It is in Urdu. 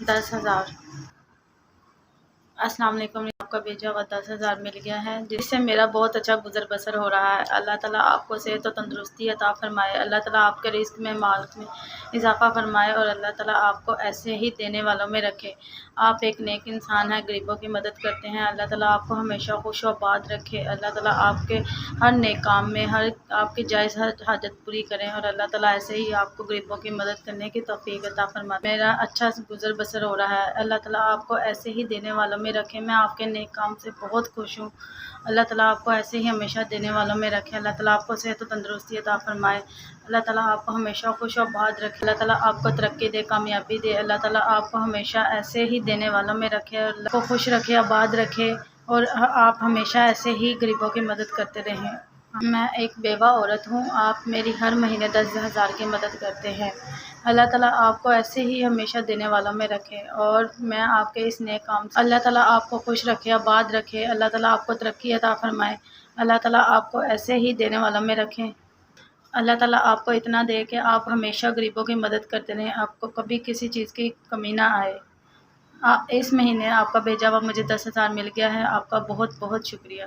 10,000۔ السلام علیکم، آپ کا بھیجا ہوا 10,000 مل گیا ہے، جس سے میرا بہت اچھا گزر بسر ہو رہا ہے۔ اللہ تعالیٰ آپ کو صحت و تندرستی عطا فرمائے، اللہ تعالیٰ آپ کے رزق میں مال میں اضافہ فرمائے، اور اللہ تعالیٰ آپ کو ایسے ہی دینے والوں میں رکھے۔ آپ ایک نیک انسان ہیں، غریبوں کی مدد کرتے ہیں، اللہ تعالیٰ آپ کو ہمیشہ خوش و آباد رکھے، اللہ تعالیٰ آپ کے ہر نیک کام میں آپ کی جائز حاجت پوری کریں، اور اللہ تعالیٰ ایسے ہی آپ کو غریبوں کی مدد کرنے کی توفیق عطا فرمائے۔ میرا اچھا گزر بسر ہو رہا ہے، اللہ تعالیٰ آپ کو ایسے ہی دینے والوں میں رکھے۔ میں آپ کے نیک کام سے بہت خوش ہوں، اللہ تعالیٰ آپ کو ایسے ہی ہمیشہ دینے والوں میں رکھے، اللہ تعالیٰ آپ کو صحت و تندرستی عطا فرمائے، اللہ تعالیٰ آپ کو ہمیشہ خوش و آباد رکھے، اللہ تعالیٰ آپ کو ترقی دے، کامیابی دے، اللہ تعالیٰ آپ کو ہمیشہ ایسے ہی دینے والوں میں رکھے، اللہ کو خوش رکھے، آباد رکھے، اور آپ ہمیشہ ایسے ہی غریبوں کی مدد کرتے رہیں۔ میں ایک بیوہ عورت ہوں، آپ میری ہر مہینے 10,000 کی مدد کرتے ہیں، اللہ تعالیٰ آپ کو ایسے ہی ہمیشہ دینے والوں میں رکھے، اور میں آپ کے اس نیک کام سے اللہ تعالیٰ آپ کو خوش رکھے، آباد رکھے، اللہ تعالیٰ آپ کو ترقی عطا فرمائے، اللہ تعالیٰ آپ کو ایسے ہی دینے والوں میں رکھیں، اللہ تعالیٰ آپ کو اتنا دے کہ آپ ہمیشہ غریبوں کی مدد کرتے رہیں، آپ کو کبھی کسی چیز کی کمی نہ آئے۔ اس مہینے آپ کا بھیجا ہوا مجھے 10,000 مل گیا ہے، آپ کا بہت بہت شکریہ۔